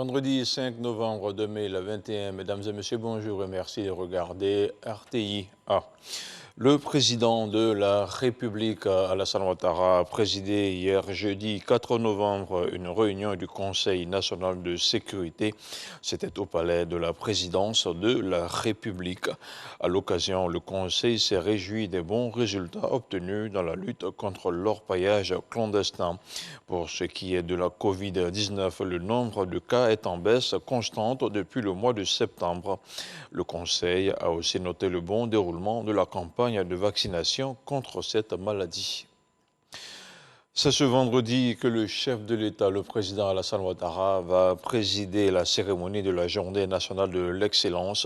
Vendredi 5 novembre 2021, mesdames et messieurs, bonjour et merci de regarder RTI. Le président de la République, Alassane Ouattara, a présidé hier jeudi 4 novembre une réunion du Conseil national de sécurité. C'était au palais de la présidence de la République. À l'occasion, le Conseil s'est réjoui des bons résultats obtenus dans la lutte contre l'orpaillage clandestin. Pour ce qui est de la Covid-19, le nombre de cas est en baisse constante depuis le mois de septembre. Le Conseil a aussi noté le bon déroulement de la campagne de vaccination contre cette maladie. C'est ce vendredi que le chef de l'État, le président Alassane Ouattara, va présider la cérémonie de la Journée nationale de l'excellence.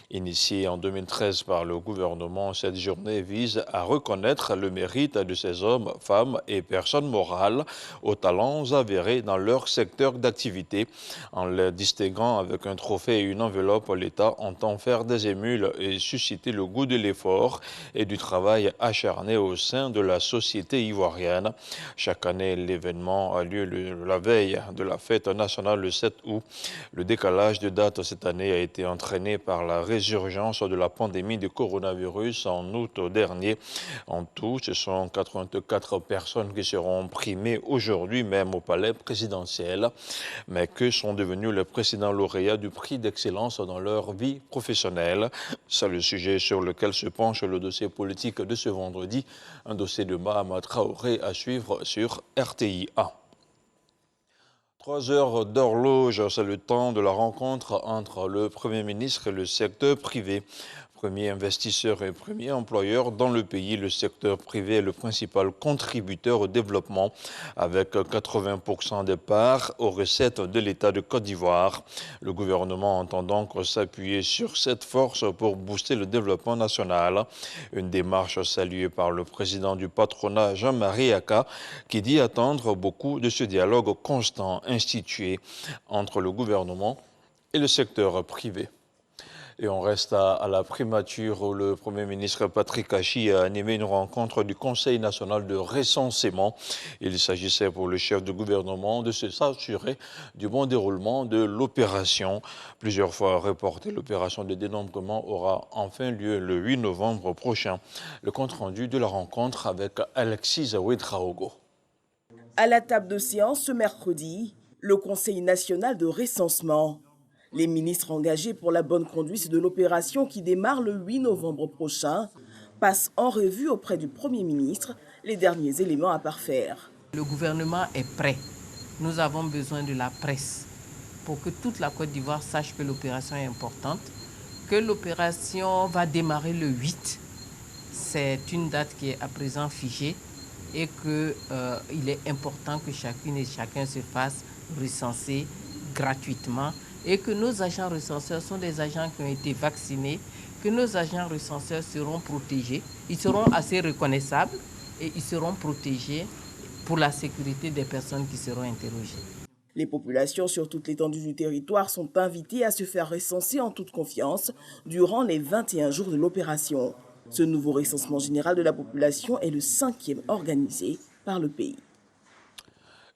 Initiée en 2013 par le gouvernement, cette journée vise à reconnaître le mérite de ces hommes, femmes et personnes morales aux talents avérés dans leur secteur d'activité. En les distinguant avec un trophée et une enveloppe, l'État entend faire des émules et susciter le goût de l'effort et du travail acharné au sein de la société ivoirienne. Chaque année, l'événement a lieu la veille de la fête nationale le 7 août. Le décalage de date cette année a été entraîné par la résurgence de la pandémie de coronavirus en août dernier. En tout, ce sont 84 personnes qui seront primées aujourd'hui même au palais présidentiel. Mais que sont devenus les précédents lauréats du prix d'excellence dans leur vie professionnelle? C'est le sujet sur lequel se penche le dossier politique de ce vendredi. Un dossier de Mahama Traoré à suivre sur RTI. 3 heures d'horloge, c'est le temps de la rencontre entre le Premier ministre et le secteur privé. Premier investisseur et premier employeur dans le pays, le secteur privé est le principal contributeur au développement avec 80% des parts aux recettes de l'État de Côte d'Ivoire. Le gouvernement entend donc s'appuyer sur cette force pour booster le développement national. Une démarche saluée par le président du patronat, Jean-Marie Aka, qui dit attendre beaucoup de ce dialogue constant institué entre le gouvernement et le secteur privé. Et on reste à la primature où le Premier ministre Patrick Achi a animé une rencontre du Conseil national de recensement. Il s'agissait pour le chef de gouvernement de s'assurer du bon déroulement de l'opération. Plusieurs fois reportée, l'opération de dénombrement aura enfin lieu le 8 novembre prochain. Le compte-rendu de la rencontre avec Alexis Ouedraogo. À la table de séance ce mercredi, le Conseil national de recensement. Les ministres engagés pour la bonne conduite de l'opération qui démarre le 8 novembre prochain passent en revue auprès du Premier ministre les derniers éléments à parfaire. Le gouvernement est prêt. Nous avons besoin de la presse pour que toute la Côte d'Ivoire sache que l'opération est importante, que l'opération va démarrer le 8. C'est une date qui est à présent figée et qu'il est important que chacune et chacun se fasse recenser gratuitement et que nos agents recenseurs sont des agents qui ont été vaccinés, que nos agents recenseurs seront protégés, ils seront assez reconnaissables et ils seront protégés pour la sécurité des personnes qui seront interrogées. Les populations sur toute l'étendue du territoire sont invitées à se faire recenser en toute confiance durant les 21 jours de l'opération. Ce nouveau recensement général de la population est le 5e organisé par le pays.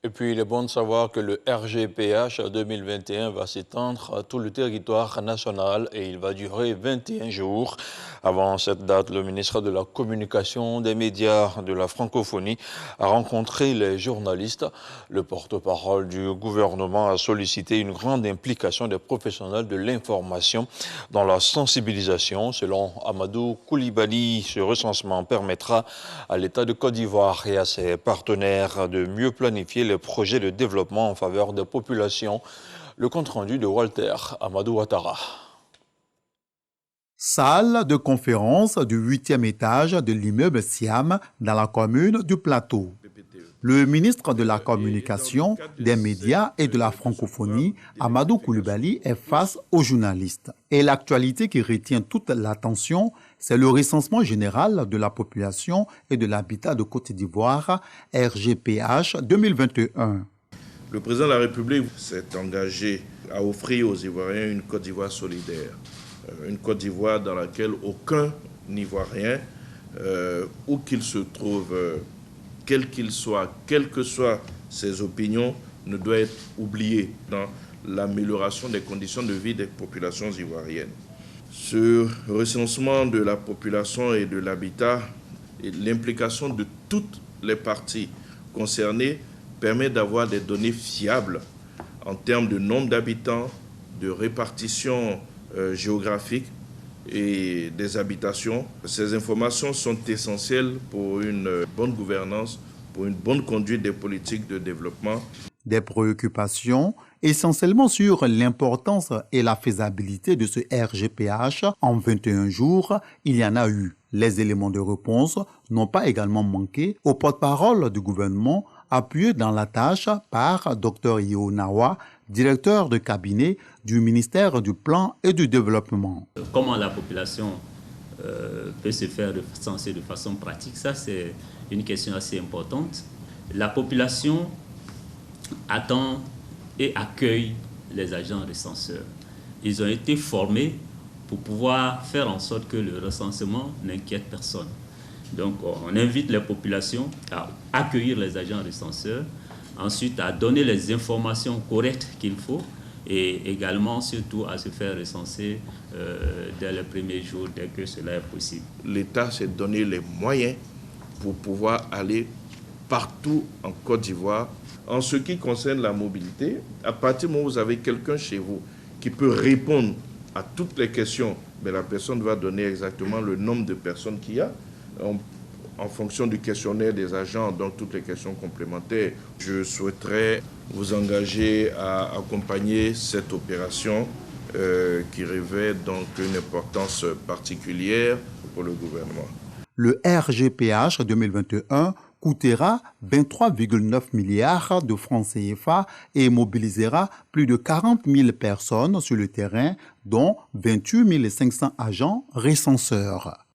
Et puis, il est bon de savoir que le RGPH 2021 va s'étendre à tout le territoire national et il va durer 21 jours. Avant cette date, le ministre de la Communication, des médias, de la francophonie a rencontré les journalistes. Le porte-parole du gouvernement a sollicité une grande implication des professionnels de l'information dans la sensibilisation. Selon Amadou Koulibaly, ce recensement permettra à l'État de Côte d'Ivoire et à ses partenaires de mieux planifier les projets de développement en faveur des populations. Le compte-rendu de Walter Amadou Ouattara. Salle de conférence du 8e étage de l'immeuble Siam dans la commune du Plateau. Le ministre de la Communication, des médias et de la francophonie, Amadou Koulibaly, est face aux journalistes. Et l'actualité qui retient toute l'attention, c'est le recensement général de la population et de l'habitat de Côte d'Ivoire, RGPH 2021. Le président de la République s'est engagé à offrir aux Ivoiriens une Côte d'Ivoire solidaire. Une Côte d'Ivoire dans laquelle aucun Ivoirien, où qu'il se trouve, quel qu'il soit, quelles que soient ses opinions, ne doit être oublié dans l'amélioration des conditions de vie des populations ivoiriennes. Ce recensement de la population et de l'habitat et l'implication de toutes les parties concernées permet d'avoir des données fiables en termes de nombre d'habitants, de répartition géographique et des habitations. Ces informations sont essentielles pour une bonne gouvernance, pour une bonne conduite des politiques de développement. Des préoccupations essentiellement sur l'importance et la faisabilité de ce RGPH en 21 jours, il y en a eu. Les éléments de réponse n'ont pas également manqué au porte-parole du gouvernement, appuyé dans la tâche par Dr Iyo Nawa, directeur de cabinet du ministère du Plan et du Développement. Comment la population peut se faire recenser de façon pratique, ça c'est une question assez importante. La population attend et accueille les agents recenseurs. Ils ont été formés pour pouvoir faire en sorte que le recensement n'inquiète personne. Donc on invite les populations à accueillir les agents recenseurs, ensuite à donner les informations correctes qu'il faut et également surtout à se faire recenser dès le premier jour, dès que cela est possible. L'État s'est donné les moyens pour pouvoir aller partout en Côte d'Ivoire. En ce qui concerne la mobilité, à partir du moment où vous avez quelqu'un chez vous qui peut répondre à toutes les questions, mais la personne va donner exactement le nombre de personnes qu'il y a en fonction du questionnaire des agents, donc toutes les questions complémentaires. Je souhaiterais vous engager à accompagner cette opération qui revêt donc une importance particulière pour le gouvernement. Le RGPH 2021 coûtera 23,9 milliards de francs CFA et mobilisera plus de 40 000 personnes sur le terrain, dont 28 500 agents recenseurs.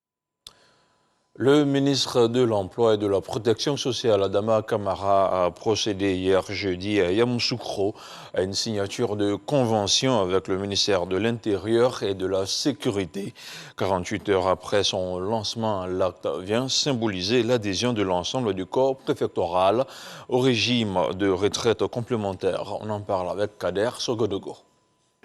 Le ministre de l'Emploi et de la Protection sociale, Adama Kamara, a procédé hier jeudi à Yamoussoukro à une signature de convention avec le ministère de l'Intérieur et de la Sécurité. 48 heures après son lancement, l'acte vient symboliser l'adhésion de l'ensemble du corps préfectoral au régime de retraite complémentaire. On en parle avec Kader Sogodogo.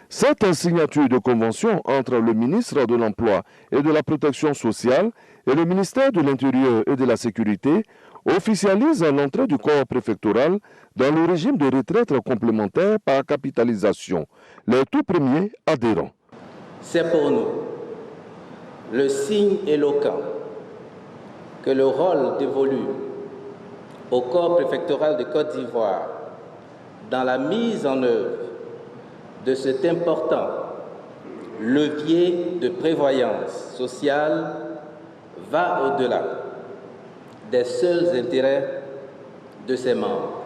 Cette signature de convention entre le ministre de l'Emploi et de la Protection sociale et le ministère de l'Intérieur et de la Sécurité officialise l'entrée du corps préfectoral dans le régime de retraite complémentaire par capitalisation, les tout premiers adhérents. C'est pour nous le signe éloquent que le rôle dévolu au corps préfectoral de Côte d'Ivoire dans la mise en œuvre de cet important levier de prévoyance sociale va au-delà des seuls intérêts de ses membres.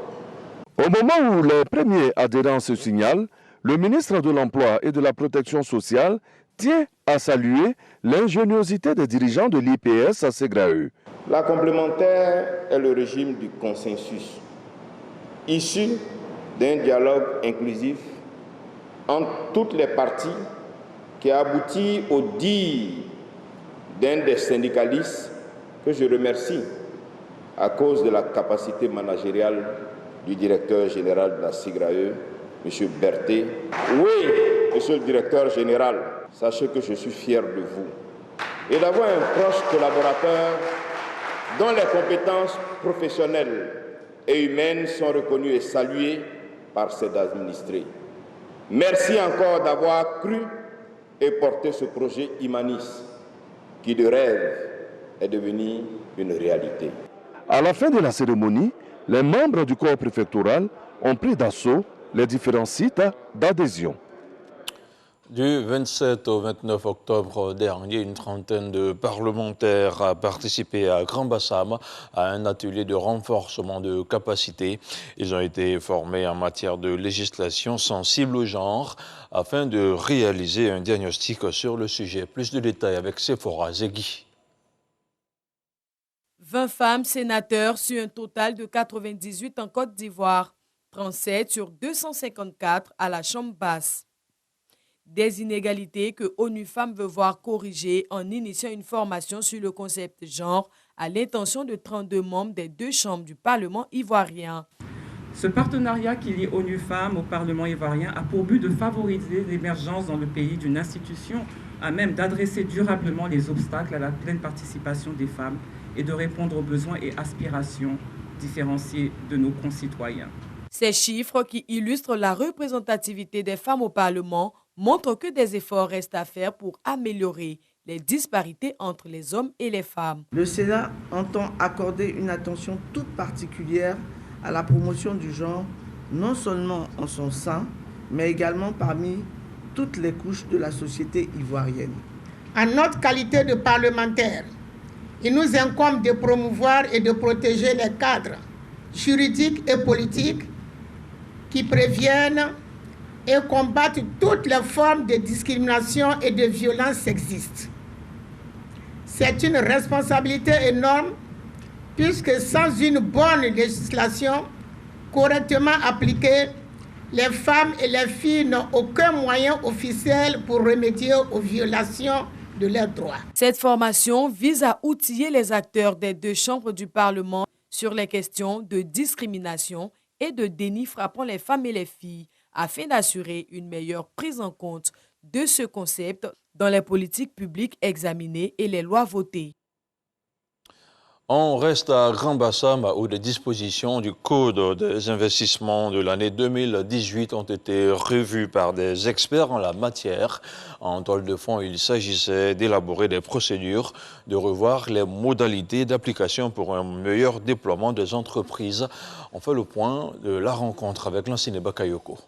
Au moment où les premiers adhérents se signalent, le ministre de l'Emploi et de la Protection sociale tient à saluer l'ingéniosité des dirigeants de l'IPS à Ségraeux. La complémentaire est le régime du consensus, issu d'un dialogue inclusif entre toutes les parties qui a abouti au dire d'un des syndicalistes que je remercie à cause de la capacité managériale du directeur général de la Ségraeux, M. Berthet. Oui, monsieur le directeur général, sachez que je suis fier de vous et d'avoir un proche collaborateur dont les compétences professionnelles et humaines sont reconnues et saluées par ses administrés. Merci encore d'avoir cru et porté ce projet humaniste qui de rêve est devenu une réalité. À la fin de la cérémonie, les membres du corps préfectoral ont pris d'assaut les différents sites d'adhésion. Du 27 au 29 octobre dernier, une trentaine de parlementaires a participé à Grand Bassam à un atelier de renforcement de capacité. Ils ont été formés en matière de législation sensible au genre afin de réaliser un diagnostic sur le sujet. Plus de détails avec Sephora Zegui. 20 femmes sénateurs sur un total de 98 en Côte d'Ivoire, 37 sur 254 à la Chambre basse. Des inégalités que ONU Femmes veut voir corriger en initiant une formation sur le concept genre à l'intention de 32 membres des deux chambres du Parlement ivoirien. Ce partenariat qui lie ONU Femmes au Parlement ivoirien a pour but de favoriser l'émergence dans le pays d'une institution à même d'adresser durablement les obstacles à la pleine participation des femmes et de répondre aux besoins et aspirations différenciés de nos concitoyens. Ces chiffres qui illustrent la représentativité des femmes au Parlement montrent que des efforts restent à faire pour améliorer les disparités entre les hommes et les femmes. Le Sénat entend accorder une attention toute particulière à la promotion du genre, non seulement en son sein, mais également parmi toutes les couches de la société ivoirienne. En notre qualité de parlementaires, il nous incombe de promouvoir et de protéger les cadres juridiques et politiques qui préviennent et combattent toutes les formes de discrimination et de violence sexiste. C'est une responsabilité énorme puisque sans une bonne législation correctement appliquée, les femmes et les filles n'ont aucun moyen officiel pour remédier aux violations de leurs droits. Cette formation vise à outiller les acteurs des deux chambres du Parlement sur les questions de discrimination et de déni frappant les femmes et les filles afin d'assurer une meilleure prise en compte de ce concept dans les politiques publiques examinées et les lois votées. On reste à Grand Bassam où des dispositions du Code des investissements de l'année 2018 ont été revues par des experts en la matière. En toile de fond, il s'agissait d'élaborer des procédures, de revoir les modalités d'application pour un meilleur déploiement des entreprises. On fait le point de la rencontre avec Lansine Bakayoko.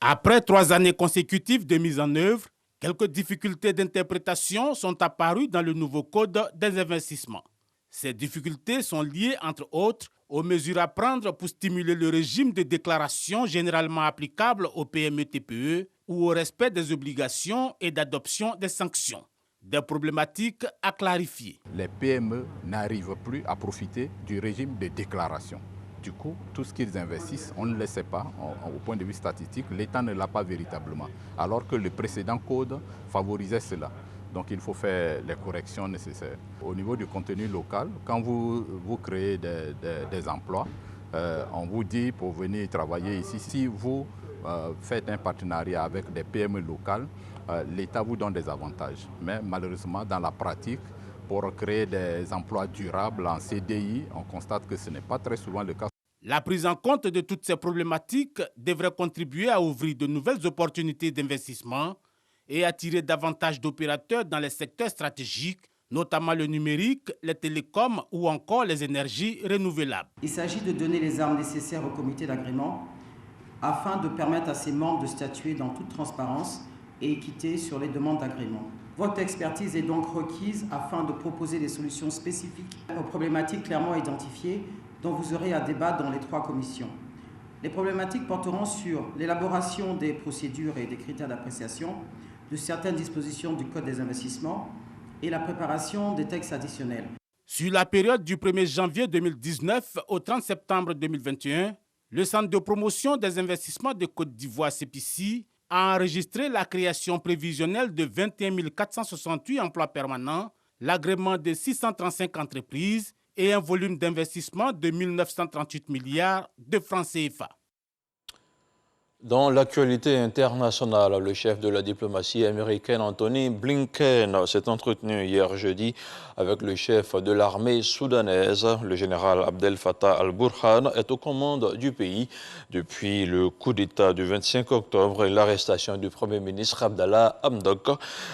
Après 3 années consécutives de mise en œuvre, quelques difficultés d'interprétation sont apparues dans le nouveau Code des investissements. Ces difficultés sont liées, entre autres, aux mesures à prendre pour stimuler le régime de déclaration généralement applicable aux PME-TPE ou au respect des obligations et d'adoption des sanctions. Des problématiques à clarifier. Les PME n'arrivent plus à profiter du régime de déclaration. Du coup, tout ce qu'ils investissent, on ne le sait pas. Au point de vue statistique, l'État ne l'a pas véritablement. Alors que le précédent code favorisait cela. Donc il faut faire les corrections nécessaires. Au niveau du contenu local, quand vous créez des emplois, on vous dit pour venir travailler ici, si vous faites un partenariat avec des PME locales, l'État vous donne des avantages. Mais malheureusement, dans la pratique, pour créer des emplois durables en CDI, on constate que ce n'est pas très souvent le cas. La prise en compte de toutes ces problématiques devrait contribuer à ouvrir de nouvelles opportunités d'investissement et attirer davantage d'opérateurs dans les secteurs stratégiques, notamment le numérique, les télécoms ou encore les énergies renouvelables. Il s'agit de donner les armes nécessaires au comité d'agrément afin de permettre à ses membres de statuer dans toute transparence et équité sur les demandes d'agrément. Votre expertise est donc requise afin de proposer des solutions spécifiques aux problématiques clairement identifiées dont vous aurez à débattre dans les 3 commissions. Les problématiques porteront sur l'élaboration des procédures et des critères d'appréciation de certaines dispositions du Code des investissements et la préparation des textes additionnels. Sur la période du 1er janvier 2019 au 30 septembre 2021, le Centre de promotion des investissements de Côte d'Ivoire, CEPICI, a enregistré la création prévisionnelle de 21 468 emplois permanents, l'agrément de 635 entreprises et un volume d'investissement de 1 938 milliards de francs CFA. Dans l'actualité internationale, le chef de la diplomatie américaine Anthony Blinken s'est entretenu hier jeudi avec le chef de l'armée soudanaise. Le général Abdel Fattah al-Burhan est aux commandes du pays depuis le coup d'État du 25 octobre et l'arrestation du Premier ministre Abdallah Hamdok.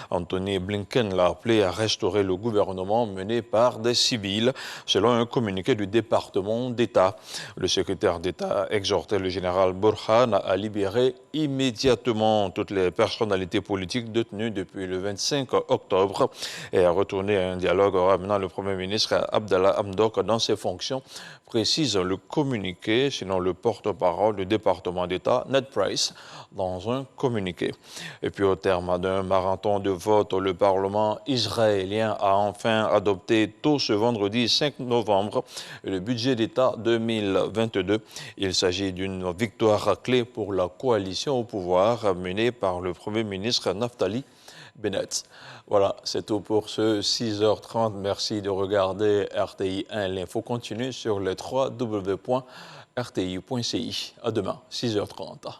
Anthony Blinken l'a appelé à restaurer le gouvernement mené par des civils, selon un communiqué du département d'État. Le secrétaire d'État exhortait le général Burhan à libérer immédiatement toutes les personnalités politiques détenues depuis le 25 octobre et à retourner à un dialogue ramenant le Premier ministre Abdallah Hamdok dans ses fonctions, précise le communiqué, sinon le porte-parole du département d'État, Ned Price, dans un communiqué. Et puis au terme d'un marathon de vote, le Parlement israélien a enfin adopté tôt ce vendredi 5 novembre le budget d'État 2022. Il s'agit d'une victoire clé pour la coalition au pouvoir menée par le Premier ministre Naftali Bennett. Voilà, c'est tout pour ce 6h30. Merci de regarder RTI 1. L'info continue sur le www.rti.ci. À demain, 6h30.